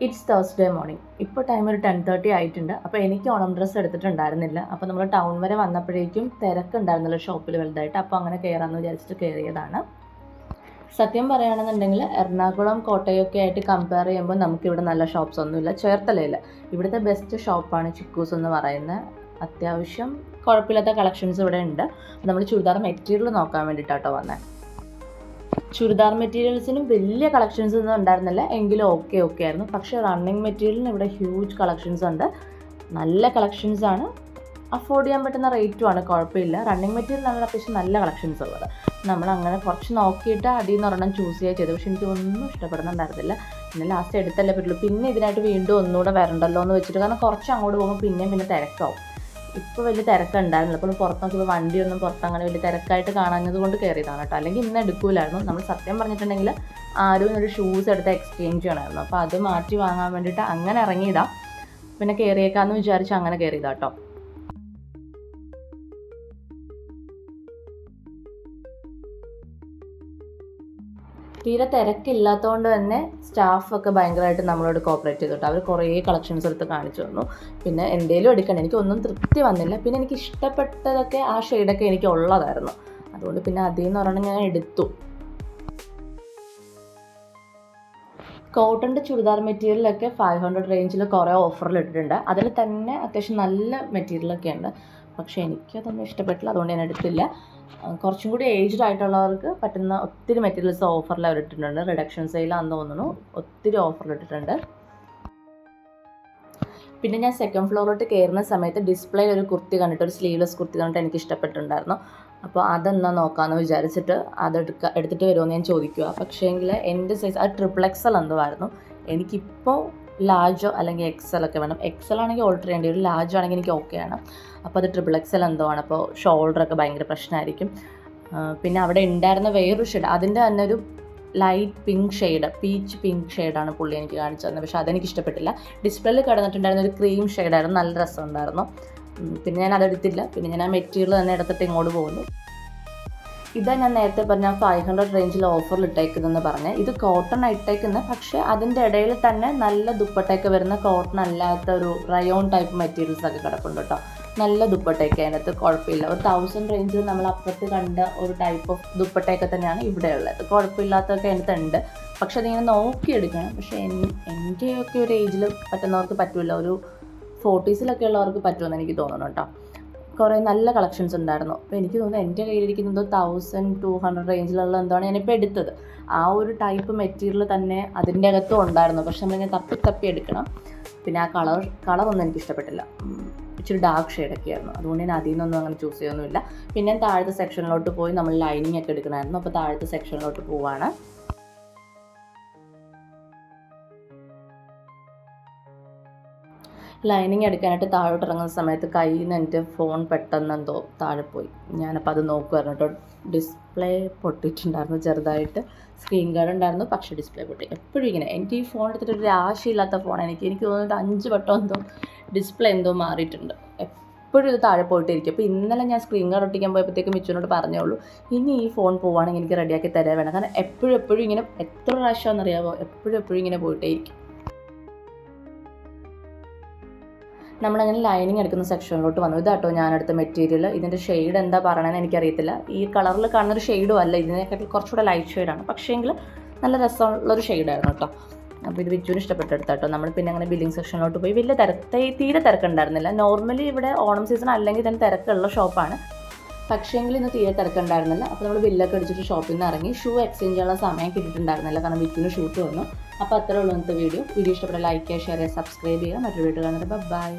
It's Thursday morning. ഇപ്പോൾ time ഒരു 10:30 ആയിട്ടുണ്ട്. അപ്പോൾ എനിക്ക് ഓണം ഡ്രസ്സ് എടുത്തിട്ടുണ്ടായിരുന്നില്ല. അപ്പോൾ നമ്മൾ ടൗൺ വരെ വന്നപ്പോഴേക്കും തിരക്കുണ്ടായിരുന്നല്ലോ ഷോപ്പിൽ വലുതായിട്ട്. അപ്പോൾ അങ്ങനെ കയറാമെന്ന് വിചാരിച്ചിട്ട് കയറിയതാണ്. സത്യം പറയുകയാണെന്നുണ്ടെങ്കിൽ എറണാകുളം കോട്ടയൊക്കെ ആയിട്ട് കമ്പയർ ചെയ്യുമ്പോൾ നമുക്കിവിടെ നല്ല ഷോപ്സ് ഒന്നുമില്ല. ചേർത്തലയിൽ ഇവിടുത്തെ ബെസ്റ്റ് ഷോപ്പാണ് ചിക്കൂസ് എന്ന് പറയുന്നത്. അത്യാവശ്യം കുഴപ്പമില്ലാത്ത കളക്ഷൻസ് ഇവിടെ ഉണ്ട്. നമ്മൾ ചുരിദാർ മെറ്റീരിയൽ നോക്കാൻ വേണ്ടിയിട്ടാട്ടോ വന്നത്. ചുരിദാർ മെറ്റീരിയൽസിനും വലിയ കളക്ഷൻസ് ഒന്നും ഉണ്ടായിരുന്നില്ല, എങ്കിലും ഓക്കെ ആയിരുന്നു. പക്ഷേ റണ്ണിങ് മെറ്റീരിയലിന് ഇവിടെ ഹ്യൂജ് കളക്ഷൻസ് ഉണ്ട്. നല്ല കളക്ഷൻസ് ആണ്, അഫോർഡ് ചെയ്യാൻ പറ്റുന്ന റേറ്റുമാണ്, കുഴപ്പമില്ല. റണ്ണിങ് മെറ്റീരിയലാണ് അത്യാവശ്യം നല്ല കളക്ഷൻസ് ഉള്ളത്. നമ്മളങ്ങനെ കുറച്ച് നോക്കിയിട്ട് അതിൽ നിന്ന് ഒരെണ്ണം ചൂസ് ചെയ്യുക ചെയ്തു. പക്ഷെ എനിക്കൊന്നും ഇഷ്ടപ്പെടുന്നുണ്ടായിരുന്നില്ല. പിന്നെ ലാസ്റ്റ് എടുത്തല്ലേ പറ്റുള്ളൂ. പിന്നെ ഇതിനായിട്ട് വീണ്ടും ഒന്നുകൂടെ വരണ്ടല്ലോ എന്ന് വെച്ചിട്ട്, കാരണം കുറച്ച് അങ്ങോട്ട് പോകുമ്പോൾ പിന്നെ തിരക്കാവും. ഇപ്പോൾ വലിയ തിരക്കുണ്ടായിരുന്നില്ല. അപ്പോൾ പുറത്ത് നോക്കിയപ്പോൾ വണ്ടിയൊന്നും പുറത്ത് അങ്ങനെ വലിയ തിരക്കായിട്ട് കാണാഞ്ഞത് കൊണ്ട് കയറിയതാണ് കേട്ടോ. അല്ലെങ്കിൽ ഇന്ന് എടുക്കൂലായിരുന്നു. നമ്മൾ സത്യം പറഞ്ഞിട്ടുണ്ടെങ്കിൽ ആരും ഒരു ഷൂസ് എടുത്ത് എക്സ്ചേഞ്ച് ചെയ്യണമായിരുന്നു. അപ്പോൾ അത് മാറ്റി വാങ്ങാൻ വേണ്ടിയിട്ട് അങ്ങനെ ഇറങ്ങിയതാണ്. പിന്നെ കയറിയേക്കാമെന്ന് വിചാരിച്ച് അങ്ങനെ കയറിയതാണ് കേട്ടോ. തീരെ തിരക്കില്ലാത്തതുകൊണ്ട് തന്നെ സ്റ്റാഫൊക്കെ ഭയങ്കരമായിട്ട് നമ്മളോട് കോപ്പറേറ്റ് ചെയ്തിട്ട് അവർ കുറേ കളക്ഷൻസ് എടുത്ത് കാണിച്ചു തന്നു. പിന്നെ എന്തേലും എടുക്കണം, എനിക്കൊന്നും തൃപ്തി വന്നില്ല. പിന്നെ എനിക്ക് ഇഷ്ടപ്പെട്ടതൊക്കെ ആ ഷെയ്ഡൊക്കെ എനിക്ക് ഉള്ളതായിരുന്നു. അതുകൊണ്ട് പിന്നെ അതിൽ നിന്ന് ഒരെണ്ണം ഞാൻ എടുത്തു. കോട്ടൻ്റെ ചുരിദാർ മെറ്റീരിയലൊക്കെ 500 റേഞ്ചിൽ കുറേ ഓഫറിൽ ഇട്ടിട്ടുണ്ട്. അതിൽ തന്നെ അത്യാവശ്യം നല്ല മെറ്റീരിയലൊക്കെ ഉണ്ട്. പക്ഷേ എനിക്കതൊന്നും ഇഷ്ടപ്പെട്ടില്ല, അതുകൊണ്ട് ഞാൻ എടുത്തില്ല. കുറച്ചും കൂടി ഏജ്ഡ് ആയിട്ടുള്ളവർക്ക് പറ്റുന്ന ഒത്തിരി മെറ്റീരിയൽസ് ഓഫറിൽ അവർ ഇട്ടിട്ടുണ്ട്. റിഡക്ഷൻ സെയിലാണെന്ന് തോന്നുന്നു, ഒത്തിരി ഓഫറിൽ ഇട്ടിട്ടുണ്ട്. പിന്നെ ഞാൻ സെക്കൻഡ് ഫ്ലോറിലോട്ട് കയറുന്ന സമയത്ത് ഡിസ്പ്ലേയിൽ ഒരു കുർത്തി കണ്ടിട്ട്, ഒരു സ്ലീവ്ലെസ് കുർത്തി കണ്ടിട്ട് എനിക്ക് ഇഷ്ടപ്പെട്ടിട്ടുണ്ടായിരുന്നു. അപ്പോൾ അതെന്നാ നോക്കാമെന്ന് വിചാരിച്ചിട്ട് എടുത്തിട്ട് വരുമോ ഞാൻ ചോദിക്കുക. പക്ഷേങ്കിൽ എൻ്റെ സൈസ് അത് XXL എന്തോ ആയിരുന്നു. എനിക്കിപ്പോൾ ലാർജോ അല്ലെങ്കിൽ XL ഒക്കെ വേണം. XL ആണെങ്കിൽ ഓൾട്ടർ ചെയ്യേണ്ടി വരും, ലാർജ് ആണെങ്കിൽ എനിക്ക് ഓക്കെയാണ്. അപ്പോൾ അത് XXL എന്തോ ആണ്. അപ്പോൾ ഷോൾഡറൊക്കെ ഭയങ്കര പ്രശ്നമായിരിക്കും. പിന്നെ അവിടെ ഉണ്ടായിരുന്ന വേറൊരു ഷെയ്ഡ്, അതിൻ്റെ തന്നെ ഒരു light pink shade, peach pink ഷെയ്ഡാണ് പുള്ളി എനിക്ക് കാണിച്ചു തന്നത്. പക്ഷേ അതെനിക്ക് ഇഷ്ടപ്പെട്ടില്ല. ഡിസ്പ്ലേയിൽ കിടന്നിട്ടുണ്ടായിരുന്ന ഒരു ക്രീം ഷെയ്ഡായിരുന്നു, നല്ല രസമുണ്ടായിരുന്നു. പിന്നെ ഞാൻ അതെടുത്തില്ല. പിന്നെ ഞാൻ ആ മെറ്റീരിയൽ തന്നെ എടുത്തിട്ട് ഇങ്ങോട്ട് പോകുന്നു. ഇതാ ഞാൻ നേരത്തെ പറഞ്ഞ 500 റേഞ്ചിൽ ഓഫറിൽ ഇട്ടേക്കുന്നതെന്ന് പറഞ്ഞാൽ. ഇത് കോട്ടൺ ഇട്ടേക്കുന്നത്, പക്ഷേ അതിൻ്റെ ഇടയിൽ തന്നെ നല്ല ദുപ്പട്ടയൊക്കെ വരുന്ന കോട്ടൺ അല്ലാത്ത ഒരു റയോൺ ടൈപ്പ് മെറ്റീരിയൽസ് ഒക്കെ കിടപ്പുണ്ട് കേട്ടോ. നല്ല ദുപ്പട്ടയൊക്കെ അതിനകത്ത്, കുഴപ്പമില്ല. ഒരു 1000 റേഞ്ചിൽ നമ്മൾ അപ്പുറത്ത് കണ്ട ഒരു ടൈപ്പ് ഓഫ് ദുപ്പട്ടയൊക്കെ തന്നെയാണ് ഇവിടെ ഉള്ളത്. കുഴപ്പമില്ലാത്തതൊക്കെ അതിനകത്തുണ്ട്. പക്ഷെ അതിങ്ങനെ നോക്കിയെടുക്കണം. പക്ഷേ എൻ്റെയൊക്കെ ഒരു ഏജിൽ പറ്റുന്നവർക്ക് പറ്റില്ല, ഒരു 40s ഉള്ളവർക്ക് പറ്റുമെന്ന് എനിക്ക് തോന്നുന്നു കേട്ടോ. കുറേ നല്ല കളക്ഷൻസ് ഉണ്ടായിരുന്നു. അപ്പോൾ എനിക്ക് തോന്നുന്നു എൻ്റെ കയ്യിലിരിക്കുന്നത് 1200 റേഞ്ചിലുള്ള എന്താണ് ഞാനിപ്പോൾ എടുത്തത്. ആ ഒരു ടൈപ്പ് മെറ്റീരിയൽ തന്നെ അതിൻ്റെ അകത്തും ഉണ്ടായിരുന്നു. പക്ഷെ നമ്മളിങ്ങനെ തപ്പി എടുക്കണം. പിന്നെ ആ കളറൊന്നും എനിക്ക് ഇഷ്ടപ്പെട്ടില്ല. ഇച്ചിരി ഡാർക്ക് ഷെയ്ഡൊക്കെ ആയിരുന്നു. അതുകൊണ്ട് ഞാൻ അതിൽ നിന്നൊന്നും അങ്ങനെ ചൂസ് ചെയ്യൊന്നുമില്ല. പിന്നെ താഴത്തെ സെക്ഷനിലോട്ട് പോയി നമ്മൾ ലൈനിങ് ഒക്കെ എടുക്കണമായിരുന്നു. അപ്പോൾ താഴത്തെ സെക്ഷനിലോട്ട് പോവാണ്. ലൈനിങ് എടുക്കാനായിട്ട് താഴോട്ട് ഇറങ്ങുന്ന സമയത്ത് കയ്യിൽ നിന്ന് എൻ്റെ ഫോൺ പെട്ടെന്ന് എന്തോ താഴെ പോയി. ഞാനപ്പോൾ അത് നോക്കുമായിരുന്നു കേട്ടോ. ഡിസ്പ്ലേ പൊട്ടിയിട്ടുണ്ടായിരുന്നു ചെറുതായിട്ട്. സ്ക്രീൻ ഗാർഡ് ഉണ്ടായിരുന്നു, പക്ഷേ ഡിസ്പ്ലേ പൊട്ടി. എപ്പോഴും ഇങ്ങനെ എനിക്ക് ഈ ഫോൺ എടുത്തിട്ട് ഒരു ആശയില്ലാത്ത ഫോണാണ്. എനിക്ക് തോന്നുന്നത് 5 വട്ടം എന്തോ ഡിസ്പ്ലേ എന്തോ മാറിയിട്ടുണ്ട്. എപ്പോഴും ഇത് താഴെ പോയിട്ടിരിക്കും. അപ്പോൾ ഇന്നലെ ഞാൻ സ്ക്രീൻ ഗാർഡ് ഒട്ടിക്കാൻ പോയപ്പോഴത്തേക്കും മിച്ചുവിനോട് പറഞ്ഞോളൂ, ഇനി ഈ ഫോൺ പോവുകയാണെങ്കിൽ എനിക്ക് റെഡിയാക്കി തരാൻ വേണം. കാരണം എപ്പോഴും ഇങ്ങനെ എത്ര പ്രാവശ്യമാണെന്നറിയാമോ, എപ്പോഴും ഇങ്ങനെ പോയിട്ടേ ഇരിക്കും. നമ്മളങ്ങനെ ലൈനിങ് എടുക്കുന്ന സെക്ഷനിലോട്ട് വന്നു. ഇതാട്ടോ ഞാനെടുത്ത മെറ്റീരിയൽ. ഇതിൻ്റെ ഷെയ്ഡ് എന്താ പറയണമെന്ന് എനിക്കറിയത്തില്ല. ഈ കളറിൽ കാണുന്നൊരു ഷെയ്ഡും അല്ല, ഇതിനെക്കാട്ടിൽ കുറച്ചുകൂടെ ലൈറ്റ് ഷെയ്ഡാണ്. പക്ഷേങ്കിൽ നല്ല രസമുള്ളൊരു ഷെയ്ഡായിരുന്നു കേട്ടോ. അപ്പോൾ ഇത് വിച്ചുവിന് ഇഷ്ടപ്പെട്ടെടുത്ത കേട്ടോ. നമ്മൾ പിന്നെ അങ്ങനെ ബില്ലിംഗ് സെക്ഷനിലോട്ട് പോയി. വലിയ തീരെ തിരക്കുണ്ടായിരുന്നില്ല. നോർമലി ഇവിടെ ഓണം സീസൺ അല്ലെങ്കിൽ തന്നെ തിരക്കുള്ള ഷോപ്പാണ്. പക്ഷേങ്കിൽ ഇന്ന് തീരെ തിരക്കുണ്ടായിരുന്നില്ല. അപ്പോൾ നമ്മൾ ബില്ലൊക്കെ അടിച്ചിട്ട് ഷോപ്പിൽ നിന്ന് ഇറങ്ങി. ഷൂ എക്സ്ചേഞ്ച് ചെയ്യാനുള്ള സമയം കിട്ടിയിട്ടുണ്ടായിരുന്നില്ല, കാരണം വിച്ചുവിന് ഷൂട്ട് വന്നു. അപ്പോൾ അത്രേ ഉള്ളൂ ഇന്നത്തെ വീഡിയോ. ഇഷ്ടപ്പെട്ട ലൈക്ക് ചെയ്യുക, ഷെയർ ചെയ്യുക, സബ്സ്ക്രൈബ് ചെയ്യുക. മറ്റൊരു വീഡിയോ കാണുന്നത്. ബൈ.